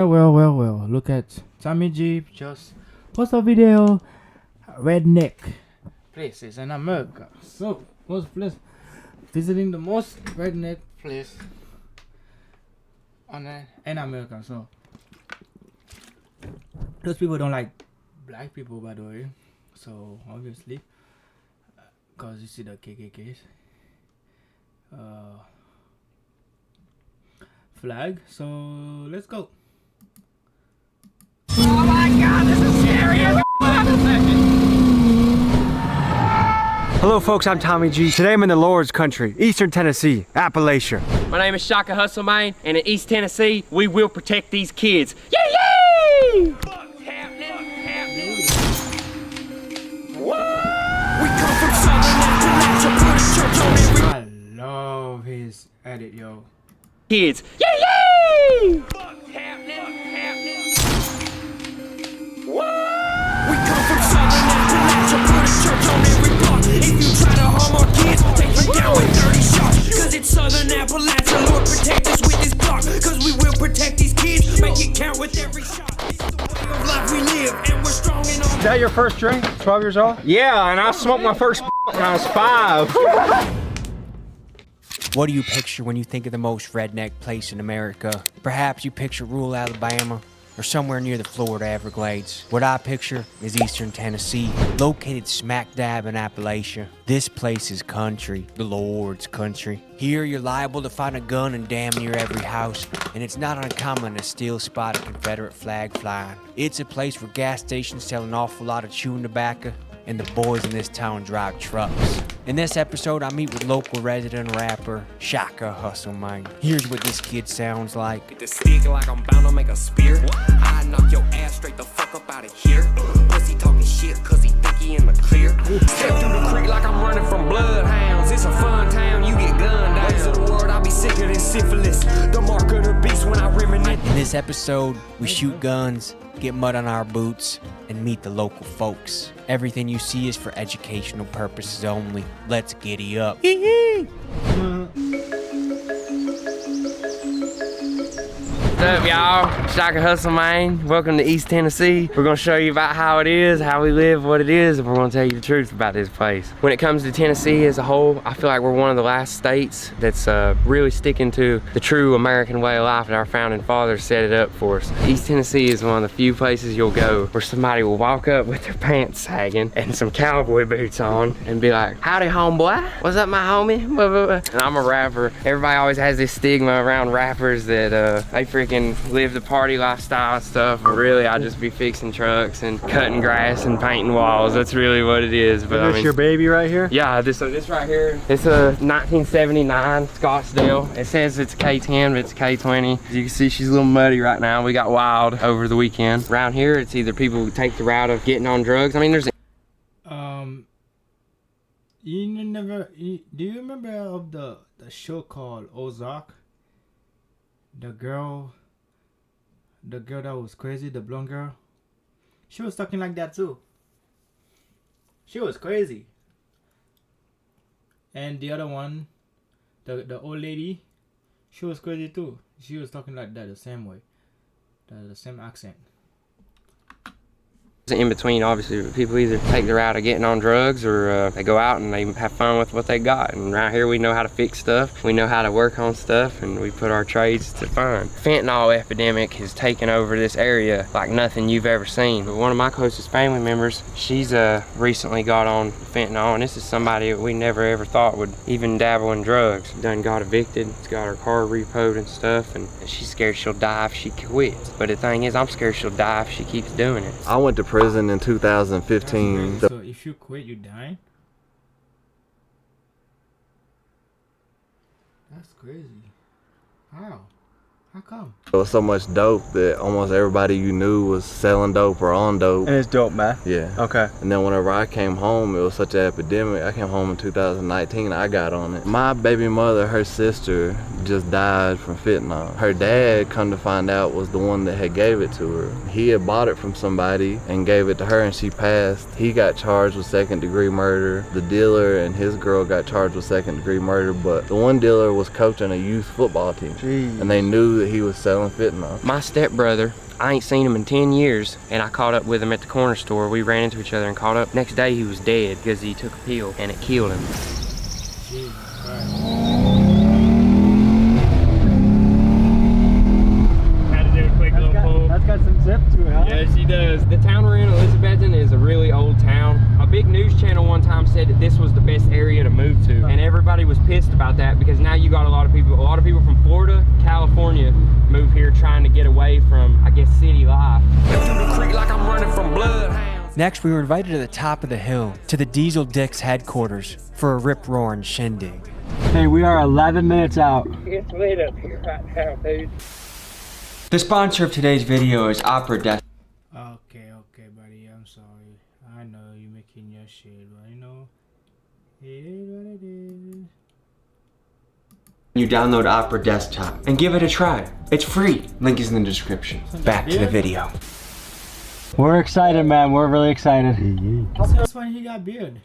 Well, look at Tommy G just post a video. Redneck places in America. So, most place visiting the most redneck place in America. So, those people don't like black people, by the way. So, obviously, because you see the KKK's flag. So, let's go. Oh my God, this is scary! Hello folks, I'm Tommy G. Today I'm in the Lord's country, Eastern Tennessee, Appalachia. My name is Shaka Hustle Man, and in East Tennessee, we will protect these kids. Yay! Yay! What's happening? We come from Southern Appalachia, put a church on every. I love his edit, yo. Kids. Yay! Yay! What's happening? We come from Southern Appalachia, put a church on every block. If you try to harm our kids, take you down with 30 shots. Cause it's Southern Appalachia, Lord protect us with this block. Cause we will protect these kids, make it count with every shot. It's the way of life we live, and we're strong in our. Is that your first drink? 12 years old? Yeah, and I smoked my first when I was 5. What do you picture when you think of the most redneck place in America? Perhaps you picture rural Alabama or somewhere near the Florida Everglades. What I picture is Eastern Tennessee, located smack dab in Appalachia. This place is country, the Lord's country. Here you're liable to find a gun in damn near every house, and it's not uncommon to still spot a Confederate flag flying. It's a place where gas stations sell an awful lot of chewing tobacco, and the boys in this town drive trucks. In this episode, I meet with local resident rapper Shaka Hustle Man. Here's what this kid sounds like. Get the stick like I'm bound to make a spear. I knock your ass straight the fuck up out of here. Pussy talking shit cause he think he in the clear. Step through the creek like I'm running from bloodhounds. It's a fun town, you get gunned down. Rest of the world, I'll be sicker than syphilis. The mark of the beast when I reminisce. In this episode, we shoot guns, get mud on our boots, and meet the local folks. Everything you see is for educational purposes only. Let's giddy up. What's up, y'all? Shaka Hustle Man. Welcome to East Tennessee. We're gonna show you about how it is, how we live, what it is, and we're gonna tell you the truth about this place. When it comes to Tennessee as a whole, I feel like we're one of the last states that's really sticking to the true American way of life that our founding fathers set it up for us. East Tennessee is one of the few places you'll go where somebody will walk up with their pants sagging and some cowboy boots on and be like, howdy homeboy, what's up my homie? And I'm a rapper. Everybody always has this stigma around rappers that they freaking live the party lifestyle and stuff, but really I just be fixing trucks and cutting grass and painting walls. That's really what it is. But Is this your baby right here? Yeah, this right here, it's a 1979 Scottsdale. It says it's a K10, but it's a K20. As you can see, she's a little muddy right now. We got wild over the weekend. Around here, it's either people who take the route of getting on drugs. I mean, there's do you remember of the show called Ozark? The girl that was crazy, the blonde girl, she was talking like that too. She was crazy. And the other one, the old lady, she was crazy too. She was talking like that the same way, the same accent. in between. Obviously, people either take the route of getting on drugs or they go out and they have fun with what they got. And right here we know how to fix stuff, we know how to work on stuff, and we put our trades to fun. Fentanyl epidemic has taken over this area like nothing you've ever seen. But one of my closest family members, she's recently got on fentanyl, and this is somebody that we never ever thought would even dabble in drugs. Done got evicted, it's got her car repoed and stuff, and she's scared she'll die if she quits. But the thing is, I'm scared she'll die if she keeps doing it. I went to prison in 2015. So if you quit, you die? That's crazy. How? How come? There was so much dope that almost everybody you knew was selling dope or on dope. And it's dope, man. Yeah. Okay. And then whenever I came home, it was such an epidemic. I came home in 2019, I got on it. My baby mother, her sister, just died from fentanyl. Her dad, come to find out, was the one that had gave it to her. He had bought it from somebody and gave it to her, and she passed. He got charged with second-degree murder. The dealer and his girl got charged with second-degree murder, but the one dealer was coaching a youth football team. Jeez. And they knew that he was selling fentanyl. My stepbrother, I ain't seen him in 10 years, and I caught up with him at the corner store. We ran into each other and caught up. Next day he was dead because he took a pill and it killed him. Jesus Christ. Had to do a quick little pull. That's got some zip to it, huh? Yeah, she does. The town we're in, Elizabethton, is a really old town. A big news channel one time said that this was the best area to move to, and everybody was pissed about that because now you got a lot of people from Florida, California move here trying to get away from, I guess, city life. Next, we were invited to the top of the hill, to the Diesel Dicks headquarters, for a rip-roaring shindig. Hey, we are 11 minutes out. It's lit up here right now, dude. The sponsor of today's video is Opera Desk. Okay, buddy, I'm sorry. I know you're making your shit, but you know, it is what it is. You download Opera Desktop and give it a try. It's free. Link is in the description. Back to the video. We're excited, man. We're really excited. That's why he got beard.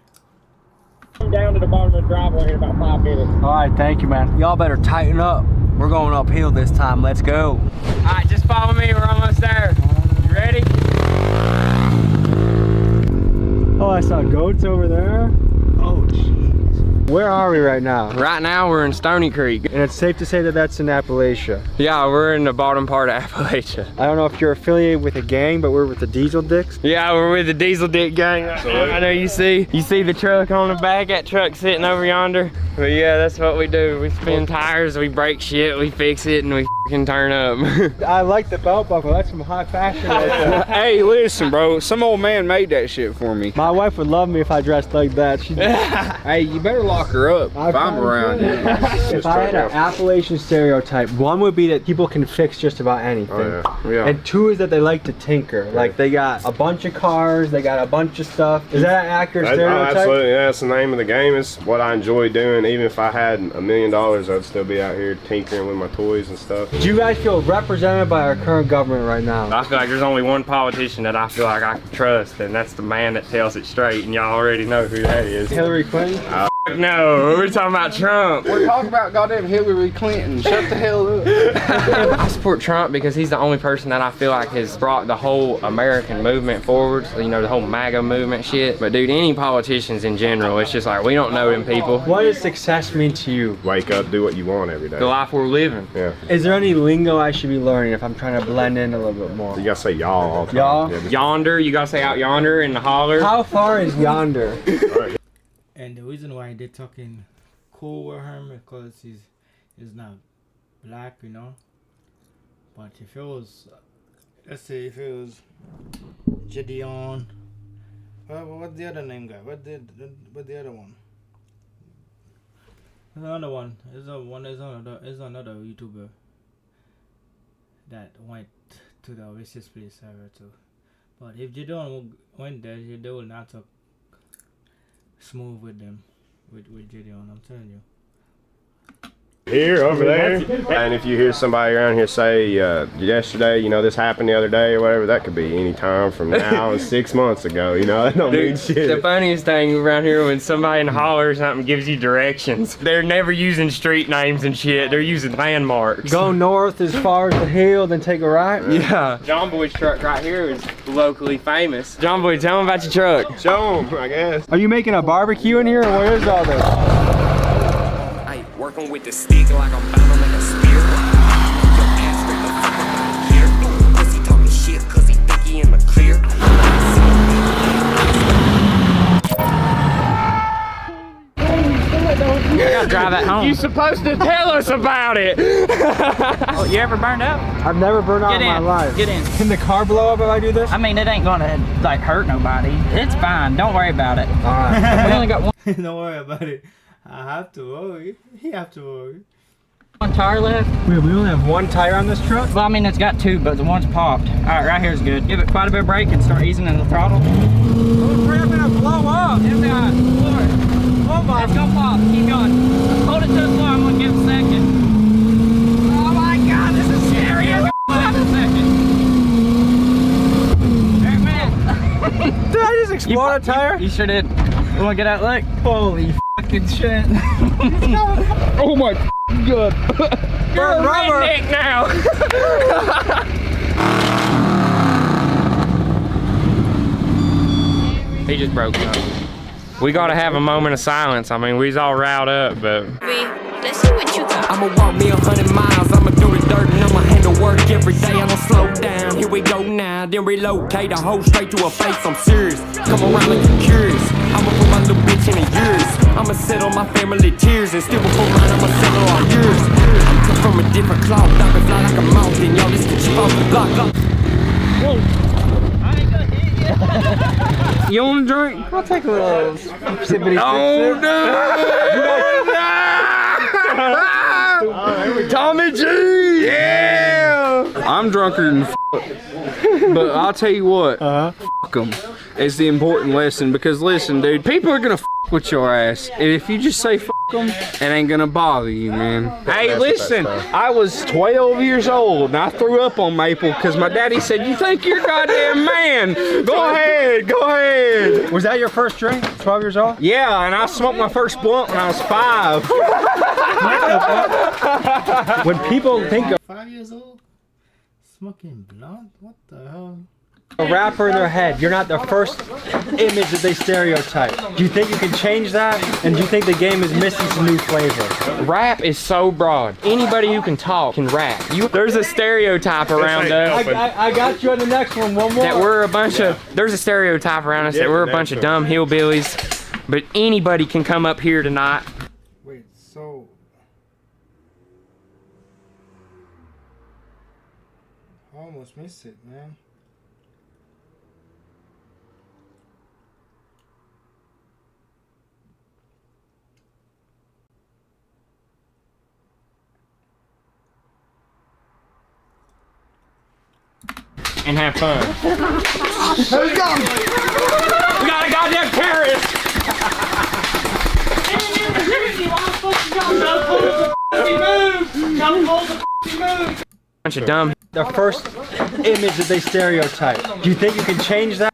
I'm down to the bottom of the driveway in about 5 minutes. All right, thank you, man. Y'all better tighten up. We're going uphill this time. Let's go. All right, just follow me. We're almost there. You ready? Oh, I saw goats over there. Oh, jeez. Where are we right now? Right now, we're in Stony Creek. And it's safe to say that that's in Appalachia. Yeah, we're in the bottom part of Appalachia. I don't know if you're affiliated with a gang, but we're with the Diesel Dicks. Yeah, we're with the Diesel Dick gang right now. I know you see the truck on the back, that truck sitting over yonder. But yeah, that's what we do. We spin tires, we break shit, we fix it, and we f***ing turn up. I like the belt buckle. That's some high fashion right there. Hey, listen, bro. Some old man made that shit for me. My wife would love me if I dressed like that. Hey, you better lock her up if I'm around here. If I had an Appalachian stereotype, one would be that people can fix just about anything. Oh, yeah. And two is that they like to tinker. Like they got a bunch of cars, they got a bunch of stuff. Is that an accurate stereotype? Absolutely, yeah, that's the name of the game. It's what I enjoy doing. Even if I had $1 million, I'd still be out here tinkering with my toys and stuff. Do you guys feel represented by our current government right now? I feel like there's only one politician that I feel like I can trust, and that's the man that tells it straight, and y'all already know who that is. Hillary Clinton? No, we're talking about Trump. We're talking about goddamn Hillary Clinton. Shut the hell up. I support Trump because he's the only person that I feel like has brought the whole American movement forward. You know, the whole MAGA movement shit. But dude, any politicians in general, it's just like, we don't know them people. What does success mean to you? Wake up, do what you want every day. The life we're living. Yeah. Is there any lingo I should be learning if I'm trying to blend in a little bit more? You gotta say y'all all the time. Y'all? Yeah, Yonder, you gotta say out yonder in the holler. How far is yonder? right. And the reason why they're talking cool with him because he's not black, you know. But if it was, let's say if it was Gideon, what's the other name guy? What the other one? There's another one. There's another YouTuber that went to the racist place ever too. But if Gideon went there, they will not talk smooth with them, with Gideon, I'm telling you. Here, over there. And if you hear somebody around here say, yesterday, you know, this happened the other day or whatever, that could be any time from now and 6 months ago, you know, that don't mean shit. The funniest thing around here when somebody in the holler or something gives you directions, they're never using street names and shit, they're using landmarks. Go north as far as the hill, then take a right? Yeah. John Boy's truck right here is locally famous. John Boy, tell him about your truck. Show them, I guess. Are you making a barbecue in here, or what is all this? Working with the stick like I'm bound to make a spear. Your ass straight the fuck up here. Pussy talking shit cause he think he in the clear. You gotta drive that home. You're supposed to tell us about it. Oh, you ever burned up? I've never burned out in my life. Get in. Can the car blow up if I do this? I mean, it ain't gonna like hurt nobody. It's fine. Don't worry about it. Alright. We only got Don't worry about it. I have to worry. He have to worry. one tire left. Wait, we only have one tire on this truck? Well, I mean, it's got two, but the one's popped. All right, right here's good. Give it quite a bit of brake and start easing in the throttle. Oh, we're gonna blow up. It's got floor. Oh my. It's gonna pop. Keep going. Hold it to the floor. I'm gonna give it a second. Oh my God, this is scary. Give it a second. There it went. Did I just explode a tire? You sure did. You wanna get out? Look. Holy Fucking shit. Oh my God. You're a redneck now. He just broke up. We gotta have a moment of silence. I mean, we's all riled up, but. Let's see what you got. I'ma walk me 100 miles, I'ma do the dirt and I'ma handle work every day. I don't slow down, here we go now, then relocate a hoe straight to her face. I'm serious, come around like you're curious. I'ma put my little bitch in the years. I'ma settle my family tears and still before mine, I'ma settle all yours. I'm cut from a different cloth, I can fly like a mountain, y'all just get you off the block. Whoa. I ain't gonna hit you. You want a drink? I'll take a little sippity Oh, no! Tommy G! Yeah! I'm drunker than but I'll tell you what, fuck them. It's the important lesson because listen, dude, people are gonna with your ass, and if you just say fuck them, it ain't gonna bother you, man. Hey, listen, I was 12 years old and I threw up on Maple because my daddy said, "You think you're a goddamn man? Go ahead, go ahead." Was that your first drink? 12 years old? Yeah, and I smoked my first blunt when I was 5. When people think of 5 years old? Smoking blunt? What the hell? a rapper in their head, you're not the first image that they stereotype. Do you think you can change that? And do you think the game is missing some new flavor? Rap is so broad. Anybody who can talk can rap. There's a stereotype around us. I got you on the next one. One more. That we're a bunch of, there's a stereotype around us that we're a bunch of dumb hillbillies. But anybody can come up here tonight. Wait, so I almost missed it, man. And have fun. Let's go! We got a goddamn carrot! Bunch of dumb. The first image that they stereotype. Do you think you can change that?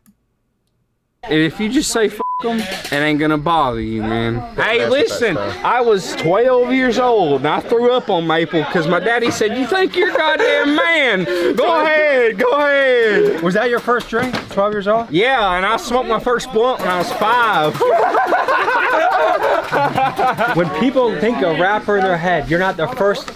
And if you just say fuck them, it ain't gonna bother you, man. Hey, listen, I was 12 years old and I threw up on Maple because my daddy said, "You think you're a goddamn man? Go ahead, go ahead." Was that your first drink? 12 years old? Yeah, and I smoked my first blunt when I was 5. When people think of rapper in their head, you're not the first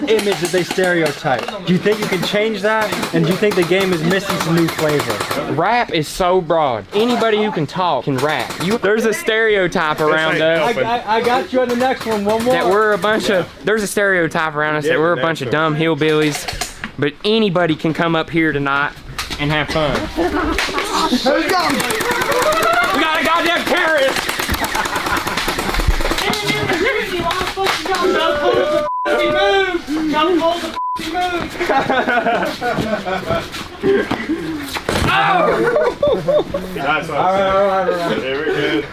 image that they stereotype. Do you think you can change that? And do you think the game is missing some new flavor? Rap is so broad. Anybody who can talk can rap. There's a stereotype around us. I got you on the next one. One more. That we're a bunch of, there's a stereotype around us that we're a bunch of dumb hillbillies. But anybody can come up here tonight and have fun. Let's go! We got a goddamn carrot! That's what I'm saying. Very good.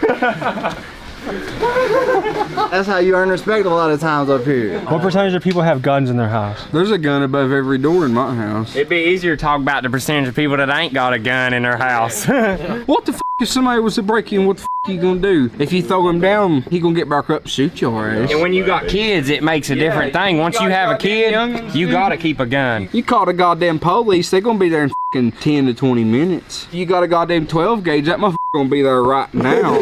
That's how you earn respect a lot of times up here. What percentage of people have guns in their house? There's a gun above every door in my house. It'd be easier to talk about the percentage of people that ain't got a gun in their house. What the f if somebody was to break in? What the f you gonna do? If you throw him down, he gonna get back up and shoot your ass. And when you got kids, it makes a different thing. Once you have a kid, you gotta keep a gun. You call the goddamn police, they gonna be there in f***ing 10 to 20 minutes. You got a goddamn 12 gauge, that motherfucker gonna be there right now.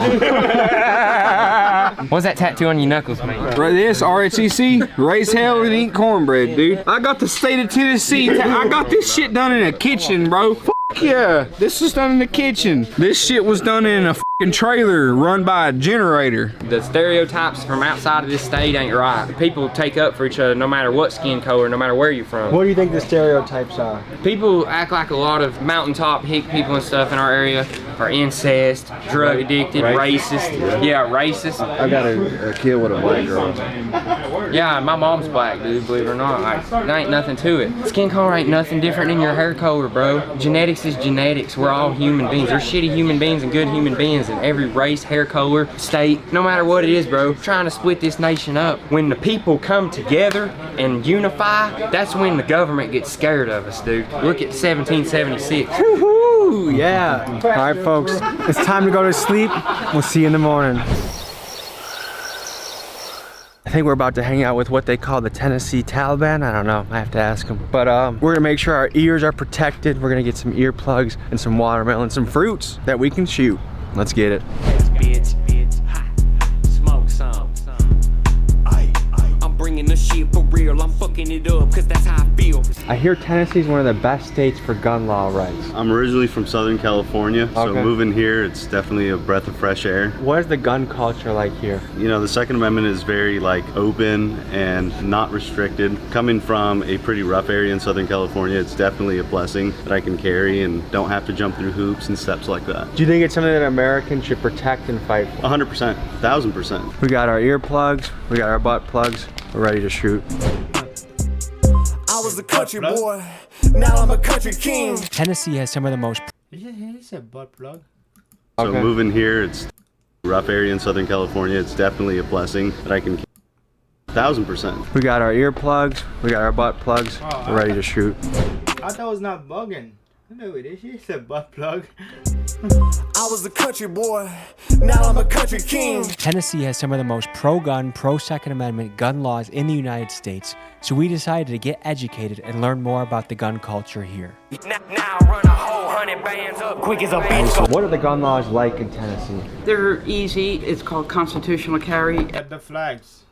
What's that tattoo on your knuckles, man? Right, this RHCC, raise hell and eat cornbread, dude. I got the state of Tennessee. I got this shit done in a kitchen, bro. Fuck yeah, this was done in the kitchen. This shit was done in a fucking trailer run by a generator. The stereotypes from outside of this state ain't right. People take up for each other no matter what skin color, no matter where you're from. What do you think the stereotypes are? People act like a lot of mountaintop hick people and stuff in our area are incest, drug addicted, racist. Yeah, racist. I got a kid with a black girl. Yeah, my mom's black, dude, believe it or not. Like, there ain't nothing to it. Skin color ain't nothing different than your hair color, bro. Genetics is genetics. We're all human beings. There's shitty human beings and good human beings in every race, hair color, state, no matter what it is, bro. Trying to split this nation up. When the people come together and unify, that's when the government gets scared of us, dude. Look at 1776. Woohoo! Yeah. All right, folks. It's time to go to sleep. We'll see you in the morning. I think we're about to hang out with what they call the Tennessee Taliban. I don't know, I have to ask them. But we're gonna make sure our ears are protected. We're gonna get some earplugs and some watermelon, some fruits that we can shoot. Let's get it. Bitch, hot. Smoke some. I'm bringing the shit for real. I'm fucking it up, cause that's how I feel. I hear Tennessee is one of the best states for gun law rights. I'm originally from Southern California, so Okay. moving here, it's definitely a breath of fresh air. What is the gun culture like here? You know, the Second Amendment is very like open and not restricted. Coming from a pretty rough area in Southern California, it's definitely a blessing that I can carry and don't have to jump through hoops and steps like that. Do you think it's something that Americans should protect and fight for? 100%, 1000%. We got our earplugs, we got our butt plugs, we're ready to shoot. I was a country boy, now I'm a country king. Tennessee has some of the most He said butt plug. So Okay. moving here, it's a rough area in Southern California, it's definitely a blessing that I can 1000%. We got our earplugs, we got our butt plugs, we're ready to shoot. I thought it was not bugging. No, it is. He said butt plug. I was a country boy, now I'm a country king. Tennessee has some of the most pro-gun, pro-Second Amendment gun laws in the United States, so we decided to get educated and learn more about the gun culture here. Now run a whole 100 bands up quick as a bitch. What are the gun laws like in Tennessee? They're easy. It's called constitutional carry. At the flags.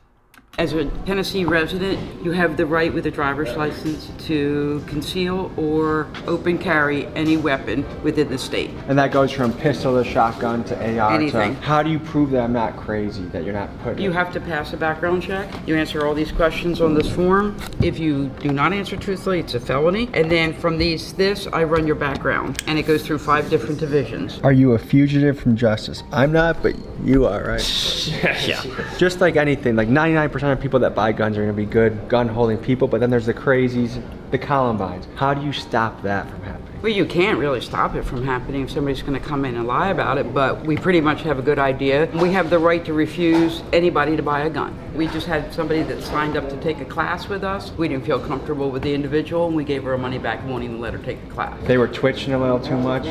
As a Tennessee resident, you have the right with a driver's license to conceal or open carry any weapon within the state. And that goes from pistol to shotgun to AR Anything. to... How do you prove that I'm not crazy, that you're not putting... You have to pass a background check. You answer all these questions on this form. If you do not answer truthfully, it's a felony. And then from this, I run your background. And it goes through 5 different divisions. Are you a fugitive from justice? I'm not, but you are, right? Yeah. Just like anything, like 99% of people that buy guns are gonna be good gun-holding people, but then there's the crazies, the Columbines. How do you stop that from happening? Well, you can't really stop it from happening if somebody's going to come in and lie about it, but we pretty much have a good idea. We have the right to refuse anybody to buy a gun. We just had somebody that signed up to take a class with us. We didn't feel comfortable with the individual, and we gave her her money back and won't even let her take the class. They were twitching a little too much.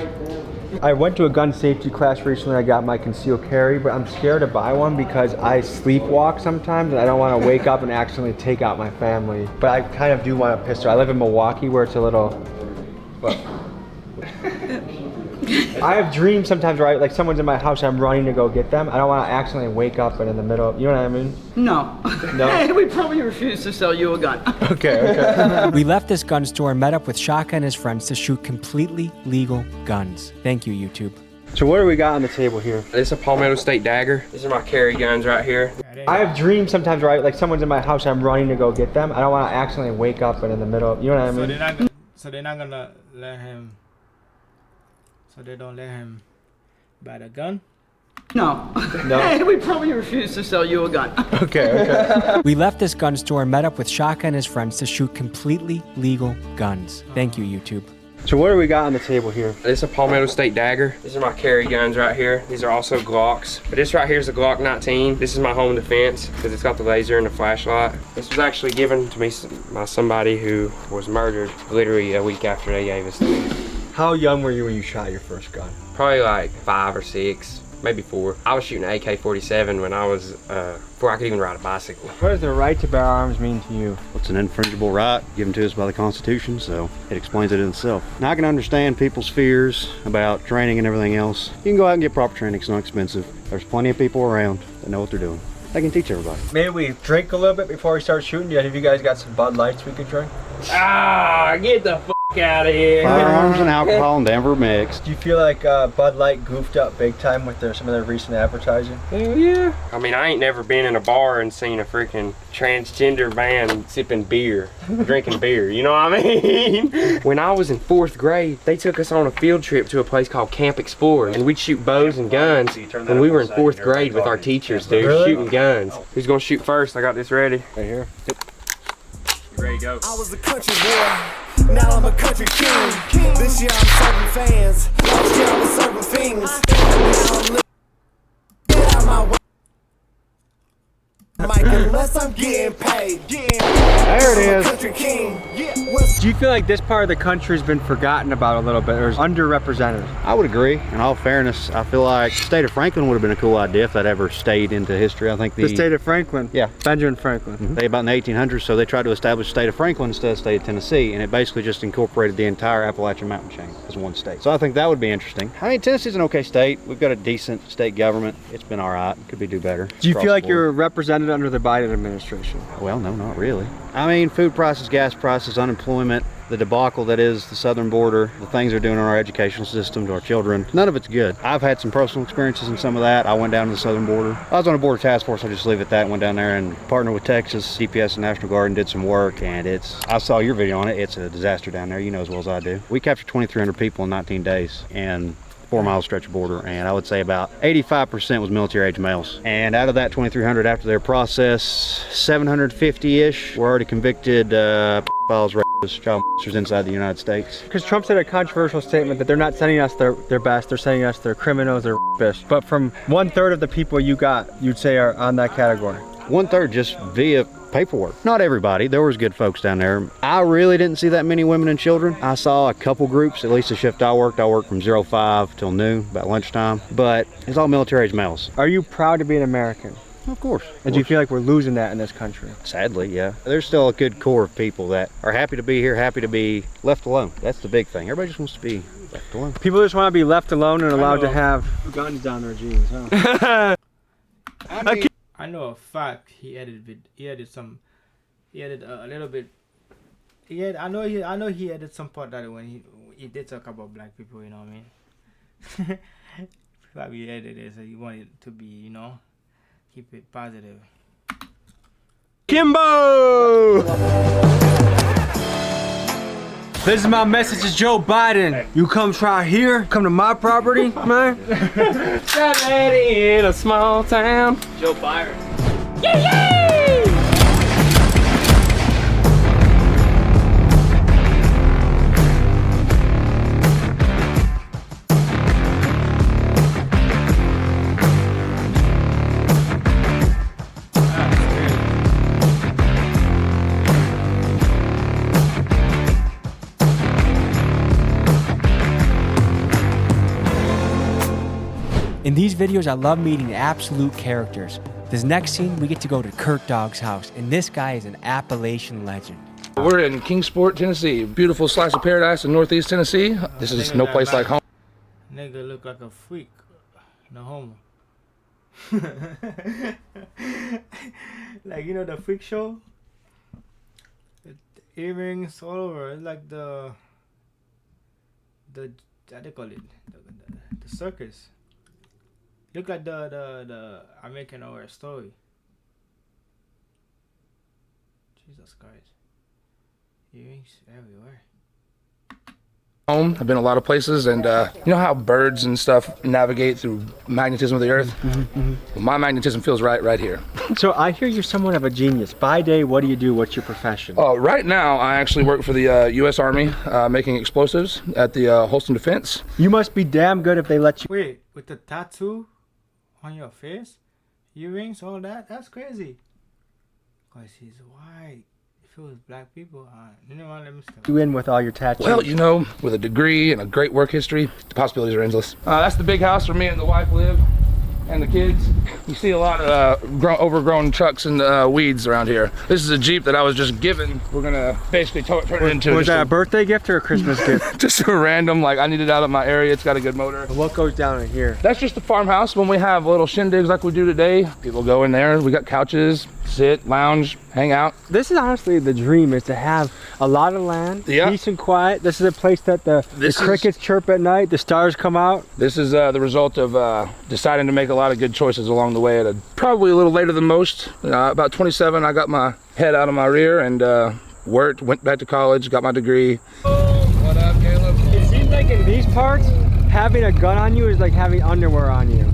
I went to a gun safety class recently. I got my concealed carry, but I'm scared to buy one because I sleepwalk sometimes and I don't want to wake up and accidentally take out my family. But I kind of do want a pistol. I live in Milwaukee where it's a little... But I have dreams sometimes, right? Like someone's in my house, I'm running to go get them. I don't want to accidentally wake up and in the middle, you know what I mean? No. No? We probably refuse to sell you a gun. Okay. We left this gun store and met up with Shaka and his friends to shoot completely legal guns. Thank you, YouTube. So what do we got on the table here? This is a Palmetto State dagger. These are my carry guns right here. I have dreams sometimes, right? Like someone's in my house, I'm running to go get them. I don't want to accidentally wake up and in the middle, you know what I mean? So they're not gonna let him. So they don't let him buy the gun. No. No? We probably refuse to sell you a gun. Okay. We left this gun store and met up with Shaka and his friends to shoot completely legal guns. Thank you, YouTube. So what do we got on the table here? This is a Palmetto State dagger. These are my carry guns right here. These are also Glocks. But this right here is a Glock 19. This is my home defense because it's got the laser and the flashlight. This was actually given to me by somebody who was murdered literally a week after they gave us to me. How young were you when you shot your first gun? Probably like 5 or 6, maybe 4. I was shooting an AK-47 when I was, before I could even ride a bicycle. What does the right to bear arms mean to you? It's an infringible right given to us by the Constitution, so it explains it in itself. Now I can understand people's fears about training and everything else. You can go out and get proper training, it's not expensive. There's plenty of people around that know what they're doing. They can teach everybody. Maybe we drink a little bit before we start shooting. Have you guys got some Bud Lights we could drink? Ah, get the f out of here. Firearms and alcohol never mixed. Do you feel like Bud Light goofed up big time with some of their recent advertising? Hell yeah. I mean, I ain't never been in a bar and seen a freaking transgender man sipping beer, drinking beer, you know what I mean? When I was in 4th grade, they took us on a field trip to a place called Camp Explorer, and we'd shoot bows and guns when we were in 4th grade with our teachers, dude, shooting guns. Who's gonna shoot first? I got this ready. Right here. Yep. You ready to go? I was a country boy, now I'm a country king. This year I'm serving fans, last year I was serving fiends. Now I'm living out my way. mic unless I'm getting paid. There it is. Country king. Do you feel like this part of the country has been forgotten about a little bit, or is underrepresented? I would agree. In all fairness, I feel like the state of Franklin would have been a cool idea if that ever stayed into history. I think The state of Franklin? Yeah. Benjamin Franklin. They about in the 1800s, so they tried to establish the state of Franklin instead of the state of Tennessee, and it basically just incorporated the entire Appalachian mountain chain as one state. So I think that would be interesting. I mean, Tennessee's an okay state. We've got a decent state government. It's been all right. Could be do better. Do you across feel like the board. you're represented under the Biden administration? Well, no, not really. I mean, food prices, gas prices, unemployment, the debacle that is the southern border, the things they're doing in our educational system to our children, none of it's good. I've had some personal experiences in some of that. I went down to the southern border. I was on a border task force, I'll just leave it at that. Went down there and partnered with Texas, DPS and National Guard, and did some work, and I saw your video on it. It's a disaster down there, you know as well as I do. We captured 2,300 people in 19 days, and 4-mile stretch of border, and I would say about 85% was military age males. And out of that 2,300 after their process, 750-ish were already convicted pedophiles, rapists, child molesters inside the United States. Because Trump said a controversial statement that they're not sending us their best, they're sending us their criminals, their rapists. But from 1/3 of the people you got, you'd say are on that category. 1/3 just via paperwork. Not everybody, there was good folks down there. I really didn't see that many women and children. I saw a couple groups, at least the shift I worked from 05 till noon, about lunchtime, but it's all military age males. Are you proud to be an American? Of course. And do you feel like we're losing that in this country? Sadly, yeah. There's still a good core of people that are happy to be here, happy to be left alone. That's the big thing. Everybody just wants to be left alone. People just want to be left alone and allowed to have guns down their jeans, huh? I know a fact. He edited a little bit. I know he edited some part that when he did talk about black people. You know what I mean? Probably edited it, so he wanted to be, you know, keep it positive. Kimbo! This is my message to Joe Biden. You come try here, come to my property, man. That lady in a small town. Joe Byron. In these videos, I love meeting absolute characters. This next scene, we get to go to Kurt Dog's house, and this guy is an Appalachian legend. We're in Kingsport, Tennessee. Beautiful slice of paradise in northeast Tennessee. This is no place like home. Nigga look like a freak. No homo. Like, you know the freak show? Earrings all over. It's like the how they call it? The circus. Look like the American Horror Story. Jesus Christ. Earrings everywhere. I've been a lot of places, and you know how birds and stuff navigate through magnetism of the earth? Well, my magnetism feels right here. So I hear you're somewhat of a genius. By day, what do you do? What's your profession? Right now, I actually work for the U.S. Army, making explosives at the Holston Defense. You must be damn good if they let you. Wait, with the tattoo on your face, earrings, all that? That's crazy. Cause he's white. If it was black people, you know what? Let me stop. You in with all your tattoos? Well, you know, with a degree and a great work history, the possibilities are endless. That's the big house where me and the wife live, and the kids. You see a lot of overgrown trucks and weeds around here. This is a Jeep that I was just given. We're gonna basically turn it into. Was that a birthday gift or a Christmas gift? Just a random, like, I need it out of my area. It's got a good motor. What goes down in here? That's just the farmhouse. When we have little shindigs like we do today, people go in there. We got couches, sit, lounge, hang out. This is honestly the dream, is to have a lot of land, peace and quiet. This is a place that the crickets chirp at night, the stars come out. This is the result of deciding to make a lot of good choices along the way at probably a little later than most. About 27, I got my head out of my rear and worked, went back to college, got my degree. What up, Caleb? It seems like in these parts, having a gun on you is like having underwear on you.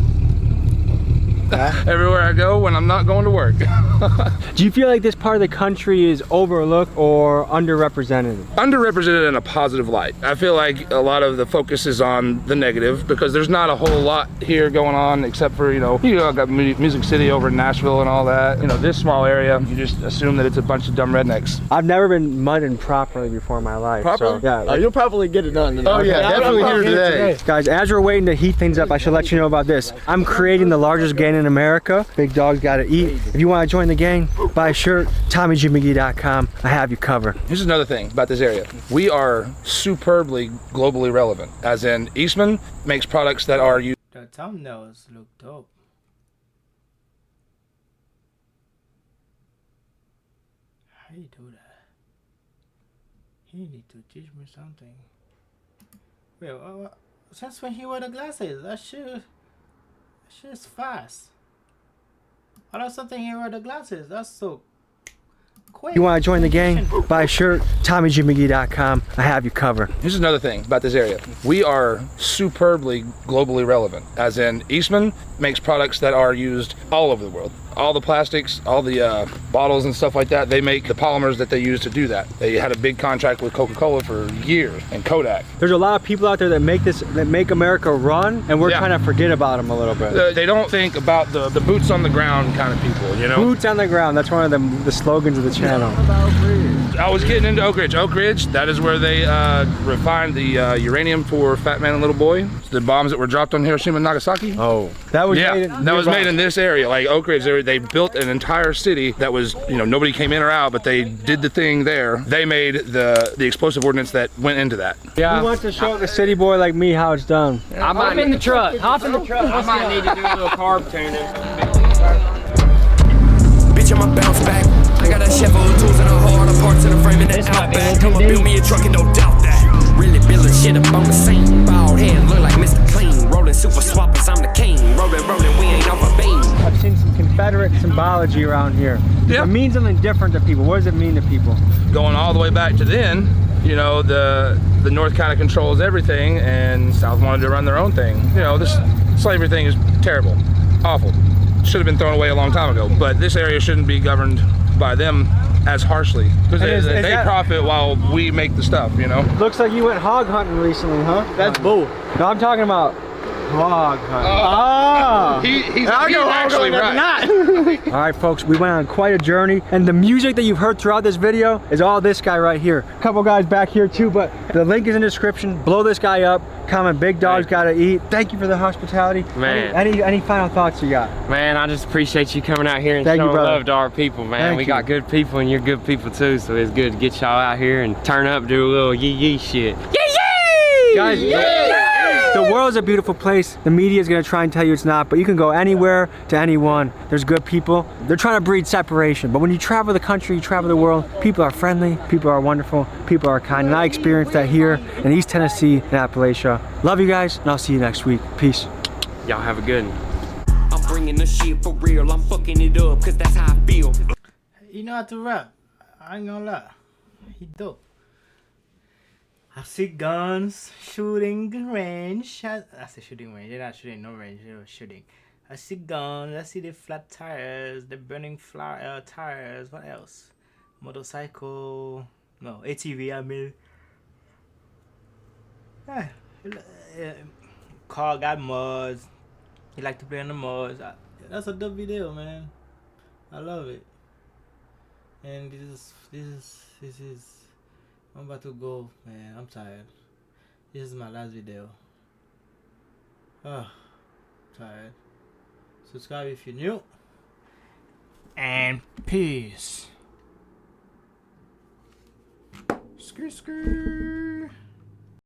everywhere I go when I'm not going to work. Do you feel like this part of the country is overlooked or underrepresented? Underrepresented in a positive light. I feel like a lot of the focus is on the negative because there's not a whole lot here going on except for, you know, got Music City over in Nashville and all that. You know, this small area, you just assume that it's a bunch of dumb rednecks. I've never been mudding properly before in my life. Properly? So, yeah. Oh, you'll probably get it done tonight. Oh yeah, definitely here today. Guys, as we're waiting to heat things up, I should let you know about this. I'm creating the largest gang in America. Big dogs gotta eat. If you want to join the gang, buy a shirt, TommyGMcGee.com. I have you covered. Here's another thing about this area. We are superbly globally relevant, as in Eastman makes products that are used. The thumbnails look dope. How you do that? He need to teach me something. Wait, since when he wear the glasses? That shit's fast. I don't something he wear the glasses. That's so quick. You want to join the gang? Buy a shirt, TommyGMcGee.com. I have you covered. Here's another thing about this area. We are superbly globally relevant, as in Eastman makes products that are used all over the world. All the plastics, all the bottles and stuff like that, they make the polymers that they use to do that. They had a big contract with Coca-Cola for years and Kodak. There's a lot of people out there that make America run, and we're trying to forget about them a little bit. They don't think about the boots on the ground kind of people, you know? Boots on the ground, that's one of the slogans of the channel. I was getting into Oak Ridge. Oak Ridge, that is where they refined the uranium for Fat Man and Little Boy. The bombs that were dropped on Hiroshima and Nagasaki. Oh, that was made in this area. Like Oak Ridge, they built an entire city that was, you know, nobody came in or out, but they did the thing there. They made the explosive ordnance that went into that. Yeah. Who wants to show the city boy like me how it's done? I might in the truck. Hop in the truck. I might need to do a little carb tuning. Bitch, I'ma bounce back. I got a chef full of tools and a whole lot of parts in the frame in the outback. I'ma build me a truck and no doubt that. Really building shit up on the scene. Bald head, look like Mr. Clean. Rolling super swappers, I'm the king. Rolling, we ain't off a beam. I've seen some Confederate symbology around here. Yep. It means something different to people. What does it mean to people? Going all the way back to then, you know, the North kind of controls everything and South wanted to run their own thing. You know, this slavery thing is terrible, awful. Should have been thrown away a long time ago, but this area shouldn't be governed by them as harshly because they profit while we make the stuff, you know. Looks like you went hog hunting recently, huh? That's bull. No, I'm talking about hog hunting. He's actually right. All right, folks, we went on quite a journey, and the music that you've heard throughout this video is all this guy right here. A couple guys back here too, but the link is in the description. Blow this guy up. Comment, big dogs gotta eat. Thank you for the hospitality. Man. Any final thoughts you got? Man, I just appreciate you coming out here and showing love to our people, man. We got good people and you're good people too, so it's good to get y'all out here and turn up, do a little yee shit. Yee! Guys, the world is a beautiful place. The media is gonna try and tell you it's not, but you can go anywhere to anyone. There's good people. They're trying to breed separation, but when you travel the country, you travel the world, people are friendly, people are wonderful, people are kind, and I experienced that here in East Tennessee and Appalachia. Love you guys, and I'll see you next week. Peace. Y'all have a good one. I'm bringing the shit for real. I'm fucking it up, cause that's how I feel. You know how to rap. I ain't gonna lie. He dope. I see guns, shooting range. I say shooting range. They're not shooting no range. They're shooting. I see guns. I see the flat tires. The burning tires. What else? Motorcycle. No, ATV. I mean. Car got mods. He like to play on the mods. That's a dope video, man. I love it. And this is. I'm about to go, man. I'm tired. This is my last video. Tired. Subscribe if you're new. And peace. Skr skr.